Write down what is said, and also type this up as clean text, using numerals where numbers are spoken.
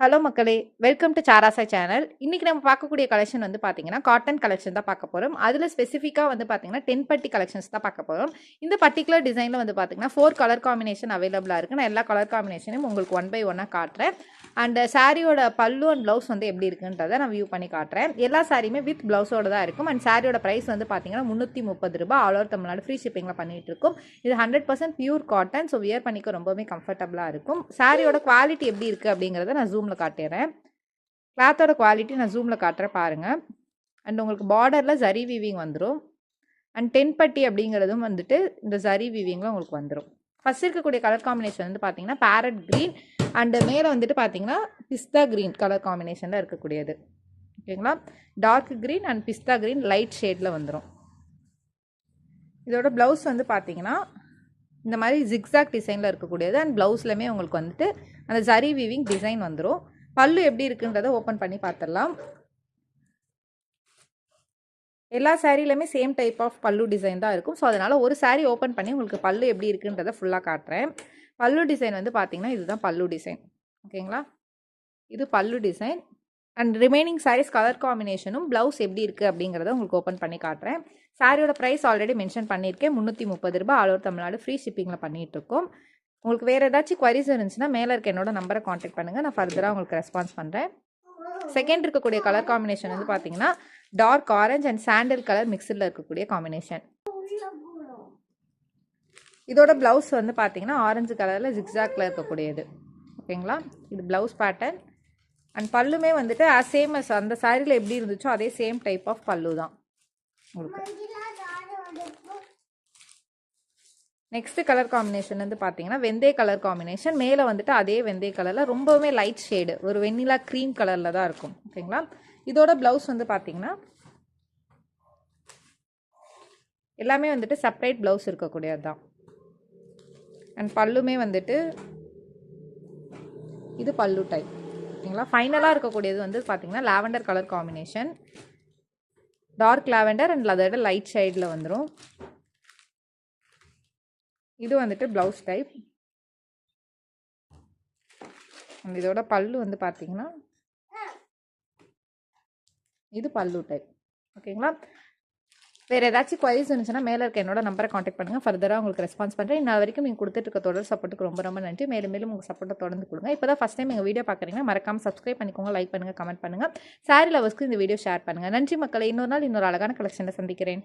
Hello மக்களே, welcome to சாராசா channel. இன்னைக்கு நம்ம பார்க்கக்கூடிய கலெக்ஷன் வந்து பார்த்தீங்கன்னா, காட்டன் கலெக்ஷன் தான் பார்க்க போறோம். அதில ஸ்பெசிஃபிக்கா வந்து பார்த்தீங்கன்னா, 10 பட்டி கலெக்ஷன்ஸ் தான் பார்க்க போறோம். இந்த பர்ட்டிகுலர் டிசைன்ல வந்து பார்த்தீங்கன்னா, 4 கலர் காம்பினேஷன் அவைலபிளா இருக்கு. நான் எல்லா கலர் காம்பினேஷனையும் உங்களுக்கு ஒன் பை ஒன்னா காட்டுறேன். அண்ட் சாரியோட பல்லு அண்ட் ப்ளவுஸ் வந்து எப்படி இருக்குன்றதை நான் வியூ பண்ணி காட்டுறேன். எல்லா சாரியுமே வித் ப்ளவுஸோட தான் இருக்கும். அண்ட் சாரியோட ப்ரைஸ் வந்து பார்த்தீங்கன்னா, ₹330 ஆல் ஓவர் தமிழ்நாடு ஃப்ரீ ஷிப்பிங்ல பண்ணிட்டு இருக்கோம். இது 100% பியூர் காட்டன். ஸோ வியர் பண்ணிக்க ரொம்பவே கம்ஃபர்டபுளா இருக்கும். சாரியோட குவாலிட்டி எப்படி இருக்கு அப்படிங்கிறத நான் ஜூம்ல காட்டுறேன். கிளாத்தோட குவாலிட்டி நான் ஜூமில் காட்டுறேன் பாருங்கள். அண்ட் உங்களுக்கு பார்டரில் ஜரி வீவிங் வந்துடும். அண்ட் 10 பட்டி அப்படிங்கிறதும் வந்துட்டு இந்த ஜரி வீவிங்கில் உங்களுக்கு வந்துடும். ஃபஸ்ட் இருக்கக்கூடிய கலர் காம்பினேஷன் வந்து பார்த்தீங்கன்னா பேரட் க்ரீன் அண்டு மேலே வந்துட்டு பார்த்தீங்கன்னா பிஸ்தா க்ரீன் கலர் காம்பினேஷனில் இருக்கக்கூடியது. ஓகேங்களா? Dark green and pista green light ஷேடில் வந்துடும். இதோட ப்ளவுஸ் வந்து பார்த்தீங்கன்னா இந்த மாதிரி ஜிக்ஸாக் டிசைனில் இருக்கக்கூடியது. அண்ட் ப்ளவுஸ்லையுமே உங்களுக்கு வந்துட்டு அந்த ஜரி வீவிங் டிசைன் வந்துடும். பல்லு எப்படி இருக்குன்றதை ஓப்பன் பண்ணி பார்த்துடலாம். எல்லா சாரிலையுமே சேம் டைப் ஆஃப் பல்லு டிசைன் தான் இருக்கும். ஸோ அதனால் ஒரு சாரீ ஓப்பன் பண்ணி உங்களுக்கு பல்லு எப்படி இருக்குன்றதை ஃபுல்லாக காட்டுறேன். பல்லு டிசைன் வந்து பார்த்தீங்கன்னா இதுதான் பல்லு டிசைன். ஓகேங்களா? இது பல்லு design. And remaining saris colour காம்பினேஷனும் ப்ளவுஸ் எப்படி இருக்குது அப்படிங்கிறத உங்களுக்கு ஓப்பன் பண்ணி காட்டுறேன். சாரியோட ப்ரைஸ் ஆல்ரெடி மென்ஷன் பண்ணியிருக்கேன். ₹330 ஆல் ஓவர் தமிழ்நாடு ஃப்ரீ ஷிப்பிங்கில் பண்ணிகிட்ருக்கோம். உங்களுக்கு வேறு ஏதாச்சும் குவரிஸ் இருந்துச்சுன்னா மேலே இருக்க என்னோட நம்பரை காண்டாக்ட் பண்ணுங்கள். நான் ஃபர்தராக உங்களுக்கு ரெஸ்பான்ஸ் பண்ணுறேன். செகண்ட் இருக்கக்கூடிய கலர் காம்பினேஷன் வந்து பார்த்தீங்கன்னா dark orange and sandal colour மிக்சரில் இருக்கக்கூடிய காம்பினேஷன். இதோட ப்ளவுஸ் வந்து பார்த்தீங்கன்னா ஆரஞ்சு கலரில் ஜிக்ஸாக்ல இருக்கக்கூடியது. ஓகேங்களா? இது ப்ளவுஸ் பேட்டர்ன். அண்ட் பல்லுமே வந்துட்டு சேம் அந்த சாரியில் எப்படி இருந்துச்சோ அதே சேம் டைப் ஆஃப் பல்லு தான் உங்களுக்கு. நெக்ஸ்ட் கலர் காம்பினேஷன் வந்து பார்த்தீங்கன்னா வெந்தய கலர் காம்பினேஷன். மேலே வந்துட்டு அதே வெந்தய கலரில் ரொம்பவுமே லைட் ஷேடு ஒரு வெண்ணிலா க்ரீம் கலரில் தான் இருக்கும். ஓகேங்களா? இதோட ப்ளவுஸ் வந்து பார்த்தீங்கன்னா எல்லாமே வந்துட்டு செப்பரேட் ப்ளவுஸ் இருக்கக்கூடியது தான். அண்ட் பல்லுமே வந்துட்டு இது பல்லு டைப். ஓகேங்களா? ஃபைனலாக இருக்கக்கூடியது வந்து பார்த்தீங்கன்னா lavender colour combination. Dark lavender and அதோட லைட் ஷேடில் வந்துடும். இது வந்துட்டு ப்ளவுஸ் டைப். இதோட பல்லு வந்து பார்த்தீங்கன்னா இது பல்லு டைப். ஓகேங்களா? வேறு ஏதாச்சும் குவரிஸ் இருந்துச்சுன்னா மேலே இருக்க என்னோட நம்பரை காண்டாக்ட் பண்ணுங்கள். ஃபர்தராக உங்களுக்கு ரெஸ்பான்ஸ் பண்ணுறேன். இன்ன வரைக்கும் நீங்கள் கொடுத்துட்டு இருக்க தொடர் சப்போர்ட்டுக்கு ரொம்ப ரொம்ப நன்றி. மேலும் மேலும் உங்கள் சப்போர்ட்டை தொடர்ந்து கொடுங்க. இப்போ தான் ஃபஸ்ட் டைம் எங்கள் வீடியோ பார்க்குறீங்கன்னா மறக்காமல் சப்ஸ்கிரைப் பண்ணிக்கோங்க, லைக் பண்ணுங்கள், கமெண்ட் பண்ணுங்கள். சாரி லவர்ஸ்க்கு இந்த வீடியோ ஷேர் பண்ணுங்கள். நன்றி மக்களை. இன்னொரு நாள் இன்னொரு அழகான கலெக்ஷனை சந்திக்கிறேன்.